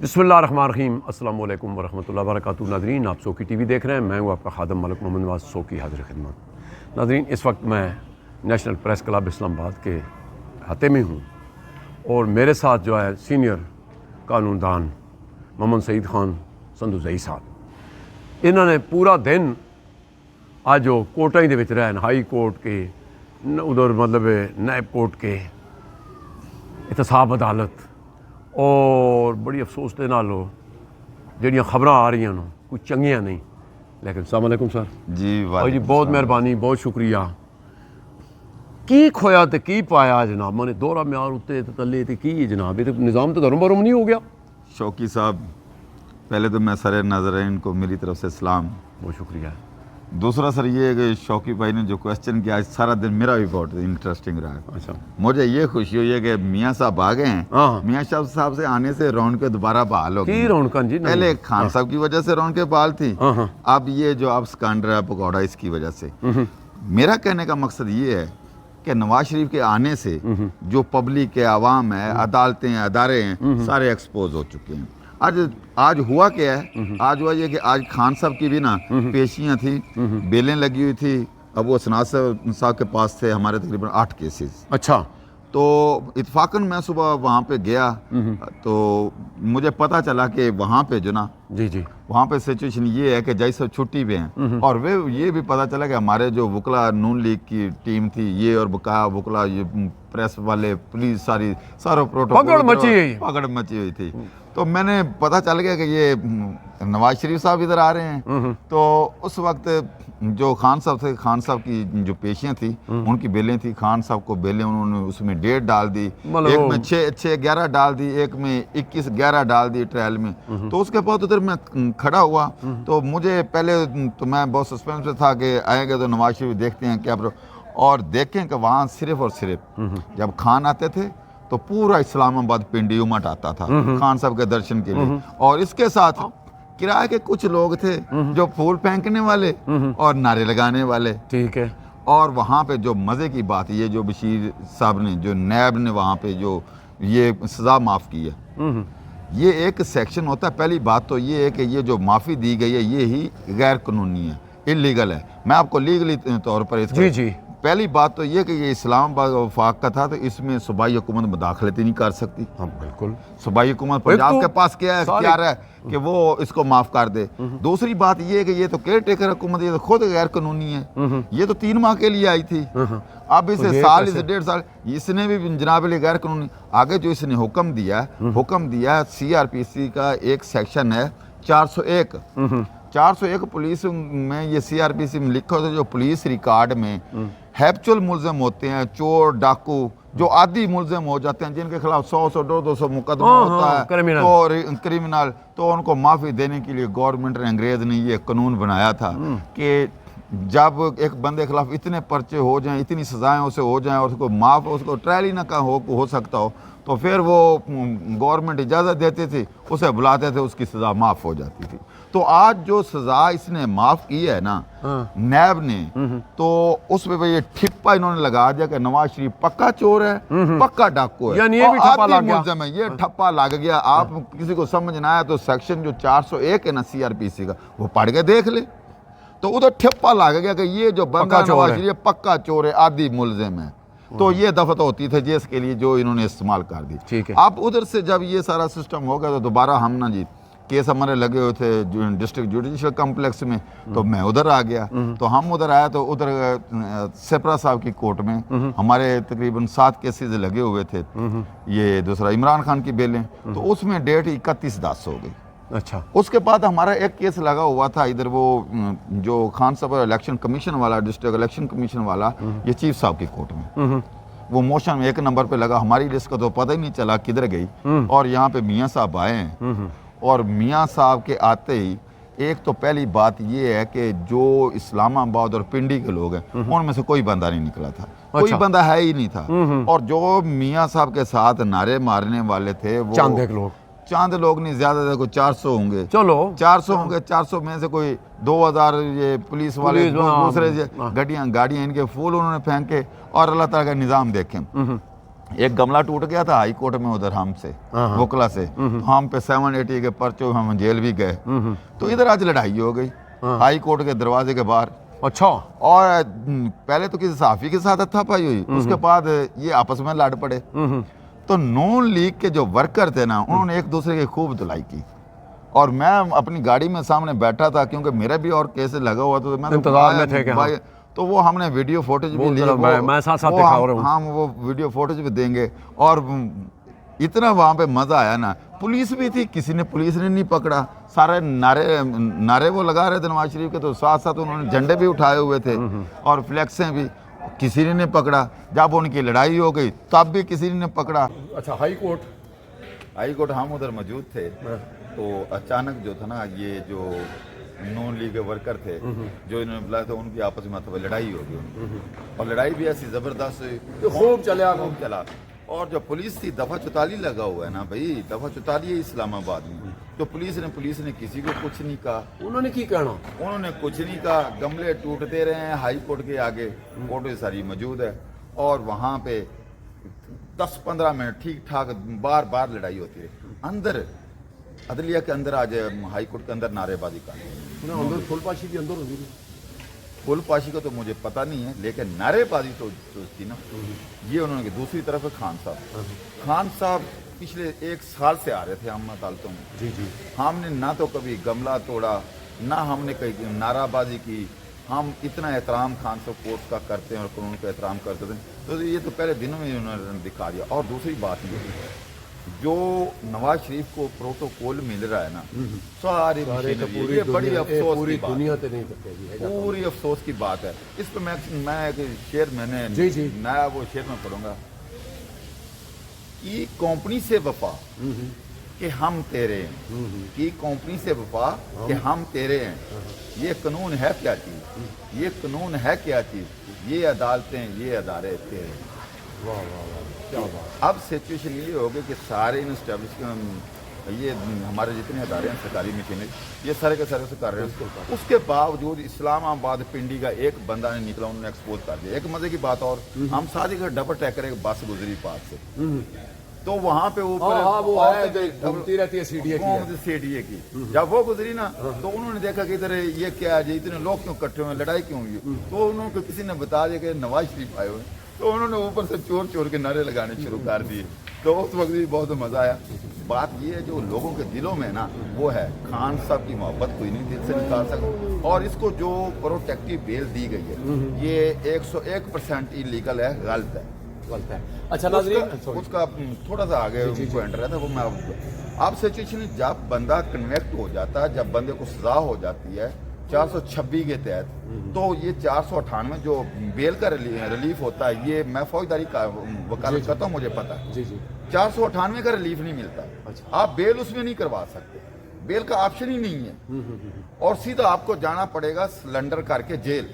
بسم اللہ الرحمن الرحیم۔ السلام علیکم ورحمۃ اللہ وبرکاتہ۔ ناظرین، آپ سوکی ٹی وی دیکھ رہے ہیں، میں ہوں آپ کا خادم ملک محمد نواز سوکی، حاضر خدمت۔ ناظرین، اس وقت میں نیشنل پریس کلب اسلام آباد کے احاطے میں ہوں اور میرے ساتھ جو ہے سینئر قانون دان محمد سعید خان سندوزئی صاحب۔ انہوں نے پورا دن آج جو کوٹاں دے وچ رہن، ہائی کورٹ کے ادھر مطلب نیب کورٹ کے احتساب عدالت، اور بڑی افسوس دے نال جہاں خبراں آ رہی ہیں کچھ چنگیاں نہیں، لیکن السلام علیکم سر۔ جی جی بہت مہربانی، بہت شکریہ۔ کی کھویا تے کی پایا جناب؟ میں نے دورہ معیار اتنے تلے تے کی جناب؟ یہ تو نظام تو دھرم برم نہیں ہو گیا؟ شوکی صاحب، پہلے تو میں سر ناظرین کو میری طرف سے سلام۔ بہت شکریہ۔ دوسرا سر یہ ہے کہ شوکی بھائی نے جو کویسچن کیا، آج سارا دن میرا بھی بہت انٹرسٹنگ رہا ہے۔ اچھا، مجھے یہ خوشی ہوئی ہے کہ میاں صاحب آ گئے ہیں۔ میاں صاحب سے آنے سے رونقیں دوبارہ بحال ہو گئی۔ رونقاں جی پہلے خان صاحب کی وجہ سے رونقیں بحال تھی، اب یہ جو اب سکانڈر ہے پکوڑا، اس کی وجہ سے۔ میرا کہنے کا مقصد یہ ہے کہ نواز شریف کے آنے سے جو پبلک ہے، عوام ہے، عدالتیں ہیں، ادارے ہیں، سارے ایکسپوز ہو چکے ہیں۔ آج ہوا کیا ہے؟ آج ہوا یہ کہ آج خان صاحب کی بھی نا پیشیاں تھیں، بیلیں لگی ہوئی تھی۔ اب وہ سناز صاحب کے پاس تھے ہمارے تقریباً 8 کیسز۔ اچھا، تو اتفاقاً میں صبح وہاں پہ گیا تو مجھے پتا چلا کہ وہاں پہ جو نا جی وہاں پہ سچویشن یہ ہے کہ جج صاحب چھٹی پہ ہیں، اور یہ بھی پتا چلا کہ ہمارے جو وکلا نون لیگ کی ٹیم تھی، یہ اور بقایا وکلا، یہ پریس والے، پولیس، سارا پکڑ مچی ہوئی تھی۔ تو میں نے پتا چل گیا کہ یہ نواز شریف صاحب ادھر آ رہے ہیں۔ تو اس وقت جو خان صاحب تھے، خان صاحب کی جو پیشیاں تھیں ان کی بیلیں تھیں، خان صاحب کو بیلیں انہوں نے اس میں 1.5 ڈال دی، ایک میں 6-11 ڈال دی، ایک میں 21-11 ڈال دی ٹرائل میں۔ تو اس کے بعد ادھر میں کھڑا ہوا تو مجھے پہلے تو میں بہت سسپینس میں تھا کہ آئیں گے تو نواز شریف دیکھتے ہیں کیا، اور دیکھیں کہ وہاں صرف اور صرف جب خان آتے تھے تو پورا اسلام آباد پنڈی امٹ آتا تھا خان صاحب کے درشن کے لیے، اور اس کے ساتھ کرایہ کے کچھ لوگ تھے جو پھول پھینکنے والے اور نعرے لگانے والے۔ ٹھیک ہے۔ اور وہاں پہ جو مزے کی بات یہ جو بشیر صاحب نے، جو نیب نے وہاں پہ جو یہ سزا معاف کی ہے، یہ ایک سیکشن ہوتا ہے۔ پہلی بات تو یہ ہے کہ یہ جو معافی دی گئی ہے یہ ہی غیر قانونی ہے، انلیگل ہے۔ میں آپ کو لیگلی طور پر جی پہلی بات تو یہ کہ یہ اسلام آباد وفاق کا تھا تو اس میں صوبائی حکومت مداخلت ہی نہیں کر سکتی۔ بالکل، صوبائی حکومت پنجاب کے پاس کیا ہے، اختیار ہے کہ وہ اس کو معاف کر دے۔ دوسری بات یہ ہے کہ یہ تو کیئر ٹیکر حکومت، یہ تو خود غیر قانونی ہے۔ یہ تو 3 ماہ کے لیے آئی تھی، اب اسے سال، اسے 1.5 سال، اس نے بھی جناب علی غیر قانونی۔ آگے جو اس نے حکم دیا ہے CRPC کا ایک سیکشن ہے 401 پولیس میں، یہ CRPC میں لکھا ہوتا ہے جو پولیس ریکارڈ میں ہیبچول ملزم ہوتے ہیں، چور ڈاکو جو عادی ملزم ہو جاتے ہیں، جن کے خلاف 100-200 مقدمہ ہوتا ہے اور کرمنل، تو ان کو معافی دینے کے لیے گورنمنٹ نے، انگریز نے یہ قانون بنایا تھا کہ جب ایک بندے کے خلاف اتنے پرچے ہو جائیں، اتنی سزائیں اسے ہو جائیں اور اس کو معاف، اس کو ٹرائل ہی نہ ہو سکتا ہو، تو پھر وہ گورنمنٹ اجازت دیتی تھی، اسے بلاتے تھے، اس کی سزا معاف ہو جاتی تھی۔ تو آج جو سزا اس نے معاف کی ہے نا نیب نے، تو اس پہ یہ ٹھپا انہوں نے لگا دیا کہ نواز شریف پکا چور ہے، پکا ڈاکو ہے، یعنی یہ بھی ٹھپا لگ گیا۔ ملزم ہے، یہ ٹھپا لگ گیا۔ آپ کسی کو سمجھ نہ آیا تو سیکشن جو 401 ہے نا CRPC کا، وہ پڑھ کے دیکھ لے، تو ادھر ٹھپا لگ گیا کہ یہ جو بندہ نواز شریف پکا چور ہے، عادی ملزم ہے۔ تو یہ دفعہ ہوتی تھی جس کے لیے جو انہوں نے استعمال کر دی۔ اب ادھر سے جب یہ سارا سسٹم ہو گیا تو دوبارہ ہم نا جی کیس ہمارے لگے ہوئے تھے ڈسٹرکٹ جوڈیشل کمپلیکس میں، تو میں ادھر آ گیا۔ تو ہم ادھر آیا تو ادھر سپرا صاحب کی کورٹ میں ہمارے تقریباً 7 کیسز لگے ہوئے تھے۔ یہ دوسرا عمران خان کی بیلیں، تو اس میں ڈیٹ 31/10 ہو گئی۔ اچھا، اس کے بعد ہمارا ایک کیس لگا ہوا تھا ادھر، وہ جو خان صاحب الیکشن کمیشن والا، ڈسٹرکٹ الیکشن کمیشن والا، یہ چیف صاحب کی کورٹ میں، وہ موشن میں 1 نمبر پہ لگا۔ ہماری لسٹ کا تو پتہ ہی نہیں چلا کدھر گئی، اور یہاں پہ میاں صاحب آئے ہیں، اور میاں صاحب کے آتے ہی ایک تو پہلی بات یہ ہے کہ جو اسلام آباد اور پنڈی کے لوگ ہیں ان میں سے کوئی بندہ نہیں نکلا تھا، کوئی بندہ ہے ہی نہیں تھا۔ اور جو میاں صاحب کے ساتھ نعرے مارنے والے تھے وہ چاند لوگ نہیں، زیادہ سے کوئی 400 ہوں گے، چلو 400 ہوں گے، 400 میں سے کوئی 2000 یہ پولیس والے، دوسرے گاڑیاں ان کے پھول انہوں نے پھینکے، اور اللہ تعالیٰ کا نظام دیکھیں۔ एक गमला टूट गया था हाई कोर्ट में उधर हमसे वकला से, हम पे 780 के पर्चो, हम जेल भी गए। तो इधर आज लड़ाई हो गई हाई कोर्ट के दरवाजे के बाहर। अच्छा। और पहले तो किसी सहाफी के साथ हाथापाई हुई, उसके बाद ये आपस में लड़ पड़े। तो नून लीग के जो वर्कर थे ना, उन्होंने एक दूसरे की खूब धुलाई की, और मैं अपनी गाड़ी में सामने बैठा था क्योंकि मेरा भी और केस लगा हुआ था, तो मैं इंतजार में थे कि भाई, तो वो हमने वीडियो फुटेज भी ली, मैं साथ साथ दिखा रहा हूं। हम वो वीडियो फुटेज भी देंगे। और इतना वहाँ पे मज़ा आया ना, पुलिस भी थी, पुलिस ने नहीं पकड़ा, सारे नारे वो लगा रहे थे नवाज शरीफ के, तो साथ साथ उन्होंने झंडे भी उठाए हुए थे और फ्लैक्सें भी, किसी ने नहीं पकड़ा। जब उनकी लड़ाई हो गई तब भी किसी ने पकड़ा। अच्छा, हाई कोर्ट हम उधर मौजूद थे, तो अचानक जो था ना, ये जो नून लीग के वर्कर थे जो इन्होंने बुलाया था, उनकी आपस में मतलब लड़ाई हो गई, और लड़ाई भी ऐसी जबरदस्त खूब चला। और जो पुलिस थी, दफा 44 लगा हुआ है ना भाई, दफा 44 है इस्लामाबाद में, तो पुलिस ने किसी को कुछ नहीं कहा। उन्होंने की कहना, उन्होंने कुछ नहीं कहा। गमले टूटते रहे हैं हाई कोर्ट के आगे, कोर्ट सारी मौजूद है, और वहाँ पे 10-15 मिनट ठीक ठाक बार बार लड़ाई होती रही। अंदर अदलिया के अंदर आज हाई कोर्ट के अंदर नारेबाजी का फुलपाशी के अंदर होगी, फुलपाशी का तो मुझे पता नहीं है, लेकिन नारेबाजी तो थी ना। ये उन्होंने, दूसरी तरफ है खान साहब पिछले 1 साल से आ रहे थे हम अदालतों में। जी। हमने ना तो कभी गमला तोड़ा, ना हमने कहीं नाराबाजी की। हम इतना एहतराम खान साहब कोर्ट का करते हैं और कानून का एहतराम करते थे, तो ये तो पहले दिनों में उन्होंने दिखा दिया। और दूसरी बात ये है, जो नवाज शरीफ को प्रोटोकॉल मिल रहा है ना, सारी ये बड़ी अफसोस पूरी की बात, दुनिया ते नहीं करती, पूरी अफसोस की बात है। इस पर मैं एक शेर मैंने नया वो शेर में पढ़ूंगा कि कंपनी से वफा कि हम तेरे हैं, कि कंपनी से वफा कि हम तेरे हैं, ये कानून है क्या चीज, ये कानून है क्या चीज, ये अदालतें, ये अदारे तेरे। वाह वाह वाह, क्या बात। अब सिचुएशन ये हो गई कि सारे इन ये हमारे जितने अदारे हैं सरकारी मशीनरी, ये सारे के सारे से कर रहे हैं। उसके बावजूद इस्लामाबाद पिंडी का एक बंदा नहीं निकला, उन्होंने एक्सपोज कर दिया। एक मजे की बात और, हम शादी का डबल टैकर एक बस गुजरी पास से, तो वहाँ पे ऊपर घूमती रहती है सीडीए की, जब वो गुजरी ना, तो उन्होंने देखा कि इधर ये क्या है, इतने लोग क्यों इकट्ठे हुए, लड़ाई क्यों हुई, तो उन्होंने किसी ने बता दिया कि नवाज शरीफ आए हुए, तो उन्होंने ऊपर से चोर के नारे लगाने शुरू कर दिए। तो उस वक्त भी बहुत मजा आया। बात ये है, जो लोगों के दिलों में ना, वो है खान साहब की मोहब्बत कोई नहीं दिल से निकाल सकता। और इसको जो प्रोटेक्टिव बेल दी गई है, ये 101% इलीगल है, गलत है। अच्छा, उसका थोड़ा सा आगे पॉइंट रहता है, वो मैं आप सिचुएशन, जब बंदा कन्वेक्ट हो जाता है, जब बंदे को सजा हो जाती है 426 के तहत, तो ये 498 जो बेल का रिलीफ होता है, ये मैं फौजदारी का वकालत करता हूँ, मुझे पता है। 498 का रिलीफ नहीं मिलता। अच्छा। आप बेल उसमें नहीं करवा सकते, बेल का ऑप्शन ही नहीं है, और सीधा आपको जाना पड़ेगा सिलेंडर करके जेल।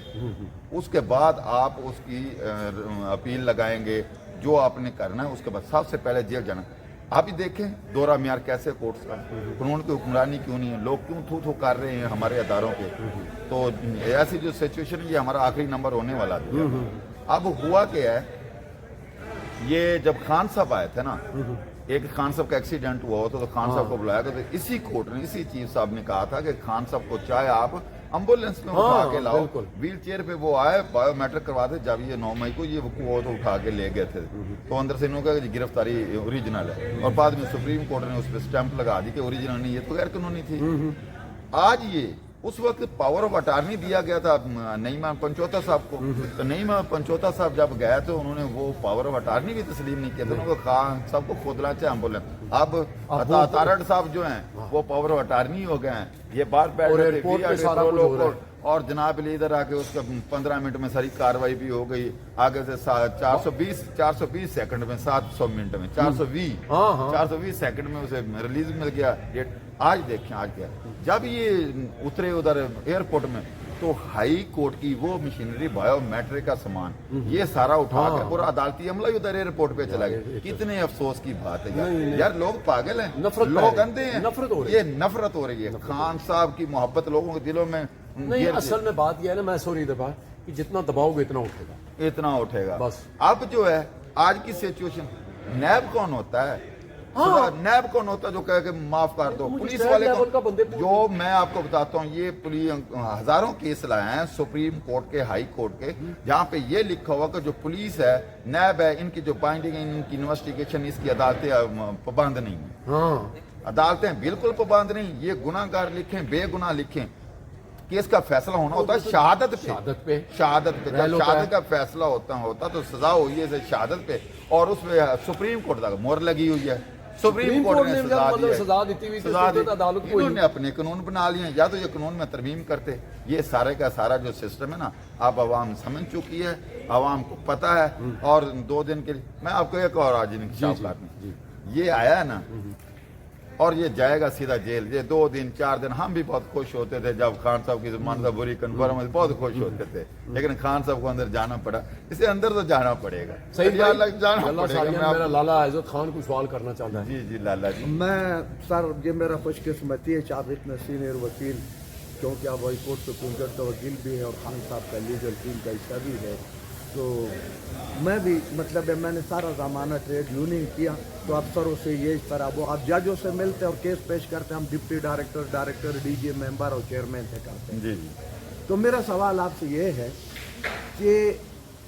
उसके बाद आप उसकी अपील लगाएंगे, जो आपने करना है, उसके बाद सबसे पहले जेल जाना। आप ही देखें दोहरा म्यार कैसे कोर्ट्स का, कानून की हुक्मरानी क्यों नहीं है, लोग क्यों थू कर रहे हैं हमारे अदारों पे। तो ऐसी जो सिचुएशन है, ये हमारा आखिरी नंबर होने वाला था। अब हुआ क्या है, ये जब खान साहब आए थे ना, एक खान साहब का एक्सीडेंट हुआ हो, तो खान साहब को बुलाया था, तो इसी कोर्ट ने, इसी चीफ साहब ने कहा था कि खान साहब को चाहे आप एम्बुलेंस में उठा के लाओ, व्हील चेयर पे वो आए, बायोमेट्रिक करवाते। जब ये 9 मई को ये वो तो उठा के ले गए थे, तो अंदर से इन्होंने गिरफ्तारी ओरिजिनल है, और बाद में सुप्रीम कोर्ट ने उस पर स्टैंप लगा दी कि ओरिजिनल नहीं है, तो गैर कानूनी थी। आज ये उस वक्त पावर ऑफ अटार्नी दिया गया था नईमा पंचोता साहब को, तो नईमा पंचोता साहब जब गए तो उन्होंने वो पावर ऑफ अटार्नी भी तस्लीम नहीं किया, तो उन्होंने खान साहब को खोदना चाहे एम्बुलेंस। अब तारड़ साहब जो हैं वो पावर ऑफ अटार्नी हो गए हैं, ये बार बैठ और जनाब इधर आके उसका 15 मिनट में सारी कार्रवाई भी हो गई। आगे से 420 सेकंड में 700 मिनट में 420 सेकंड में उसे रिलीज मिल गया। आज देखें आज क्या, जब ये उतरे उधर एयरपोर्ट में, तो हाई कोर्ट की वो मशीनरी, बायोमेट्रिक का सामान, ये सारा उठा के पूरा अदालती अमला उधर एयरपोर्ट पे चला गया। कितने अफसोस की बात है यार, लोग पागल हैं, लोग अंधे हैं, ये नफरत हो रही है। खान साहब की मोहब्बत लोगों के दिलों में नहीं। असल में बात यह है ना, मैं सॉरी दबा कि जितना दबाओगे इतना उठेगा बस। अब जो है आज की सिचुएशन, नैब कौन होता है? नैब कौन होता है जो कहे कि माफ कर दो? पुलिस नैब वाले लेवल का बंदे जो मैं आपको बताता हूँ, ये हजारों केस लाए हैं सुप्रीम कोर्ट के, हाई कोर्ट के, जहाँ पे ये लिखा हुआ कि जो पुलिस है, नैब है, इनकी जो बाइंडिंग, इनकी इन्वेस्टिगेशन, इसकी अदालतें पाबंद नहीं है। हाँ, अदालतें बिल्कुल पाबंद नहीं। ये गुनाहगार लिखें, बेगुनाह लिखें, केस का फैसला होना होता है शहादत पे। शहादत पे जब शहादत का फैसला होता तो सजा हुई है शहादत पे, और उसमें सुप्रीम कोर्ट तक मोहर लगी हुई है। सुप्रीम कोर्ट ने सजा दी। इन्होंने अपने कानून बना लिए। या तो ये कानून में तरमीम करते। ये सारे का सारा जो सिस्टम है ना, अब आवाम समझ चुकी है, आवाम को पता है। और 2 दिन के लिए मैं आपको एक और आज ये आया है ना, और ये जाएगा सीधा जेल। ये 2 दिन 4 दिन हम भी बहुत खुश होते थे जब खान साहब की जमानत बुरी कन्फर्म हुई, बहुत खुश होते थे, लेकिन खान साहब को अंदर जाना पड़ा। इसे अंदर तो जाना पड़ेगा, सही जाना पड़ेगा। मेरा लाला इज्जत खान को सवाल करना चाहता है। जी जी लाला जी। मैं सर, ये मेरा खुशकिस्मती है साबिक में सीनियर वकील, क्योंकि आप हाई कोर्ट सुप्रीम कोर्ट का वकील भी है और खान साहब का लीगल टीम का हिस्सा भी है। तो मैं भी मतलब है, मैंने सारा ज़माना ट्रेड यूनियन किया, तो अफसरों से ये इस तरह वो आप जजों से मिलते और केस पेश करते, हम डिप्टी डायरेक्टर डीजी मेंबर और चेयरमैन से करते हैं। जी जी। तो मेरा सवाल आपसे ये है कि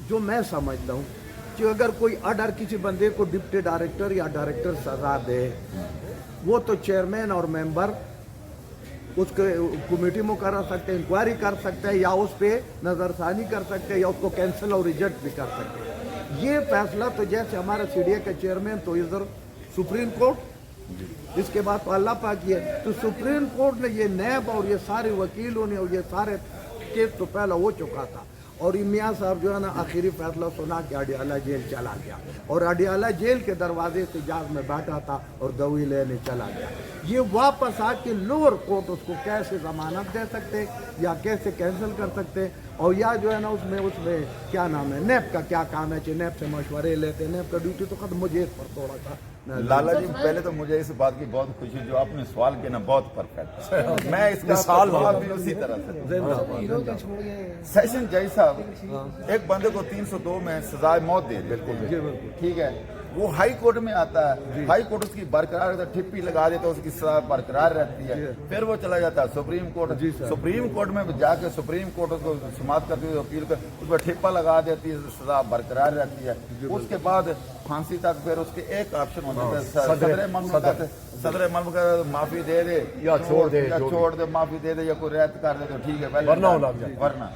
जो मैं समझता हूँ कि अगर कोई ऑर्डर किसी बंदे को डिप्टी डायरेक्टर या डायरेक्टर सजा दे, वो तो चेयरमैन और मेंबर उसके कमेटी में करा सकते हैं, इंक्वायरी कर सकते हैं, या उस पर नज़रसानी कर सकते हैं, या उसको कैंसिल और रिजेक्ट भी कर सकते हैं। ये फैसला तो जैसे हमारे सीडीए के चेयरमैन तो इधर सुप्रीम कोर्ट, इसके बाद तो अल्लाह पाक है, तो सुप्रीम कोर्ट ने ये नैब और ये सारे वकीलों ने और ये सारे केस तो पहला हो चुका था, और मियाँ साहब जो है ना आखिरी फैसला सुना के अडियाला जेल चला गया, और अडियाला जेल के दरवाजे से जहाज में बैठा था और दवाई लेने चला गया। ये वापस आके लोअर कोर्ट उसको कैसे जमानत दे सकते या कैसे कैंसिल कर सकते, और या जो है ना उसमें क्या नाम है, नैब का क्या काम है, नैब से मशवरे लेते, नैब का ड्यूटी तो खत्म। मुझे इस पर थोड़ा सा लाला जी, पहले तो मुझे इस बात की बहुत खुशी, जो आपने सवाल किया ना, बहुत परफेक्ट। मैं इसका सवाल भी उसी तरह से, सेशन जज साहब एक बंदे को 302 में सजाए मौत दे रहे, बिल्कुल ठीक है, वो हाई कोर्ट में आता है, हाई कोर्ट उसकी बरकरार रहता है, ठिप्पी लगा देता है, उसकी सजा बरकरार रहती है, फिर वो चला जाता है सुप्रीम कोर्ट। सुप्रीम कोर्ट में जाके सुप्रीम कोर्ट उसको समाप्त करती है, अपील कर, उस पर ठिप्पा लगा देती है, सजा बरकरार रहती है। उसके बाद फांसी तक फिर उसके एक ऑप्शन होता है, सदर ममलकत माफी दे दे या छोड़ दे, माफी दे दे या कोई रियायत कर दे तो ठीक है, वरना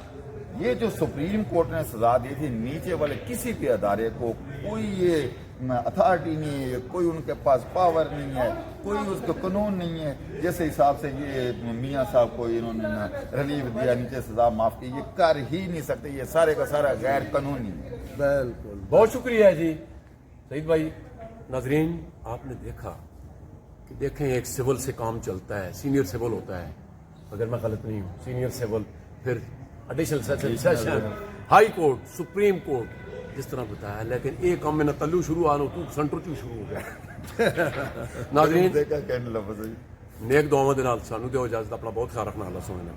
ये जो सुप्रीम कोर्ट ने सजा दी थी, नीचे वाले किसी भी अदारे को कोई ये अथॉरिटी नहीं है, कोई उनके पास पावर नहीं है, कोई उसका कानून नहीं है, जैसे हिसाब से ये मियाँ साहब को इन्होंने रिलीफ दिया, नीचे सजा माफ की, ये कर ही नहीं सकते, ये सारे का सारा गैर कानूनी है। बिल्कुल, बहुत शुक्रिया जी सईद भाई। नाजरीन, आपने देखा कि देखें एक सिविल से काम चलता है, सीनियर सिविल होता है, अगर मैं गलत नहीं हूँ, सीनियर सिविल, फिर additional session, high court, supreme court, जिस तरह बताया, लेकिन एक काम में न तल्लू शुरू आनो तू सेंटर चू शुरू हो गया। नाजरीन, देखा कहने लगा नेक दुआवां दे नाल सानू दिओ इजाजत, अपना बहुत ख्याल रखना, अल्लाह सोने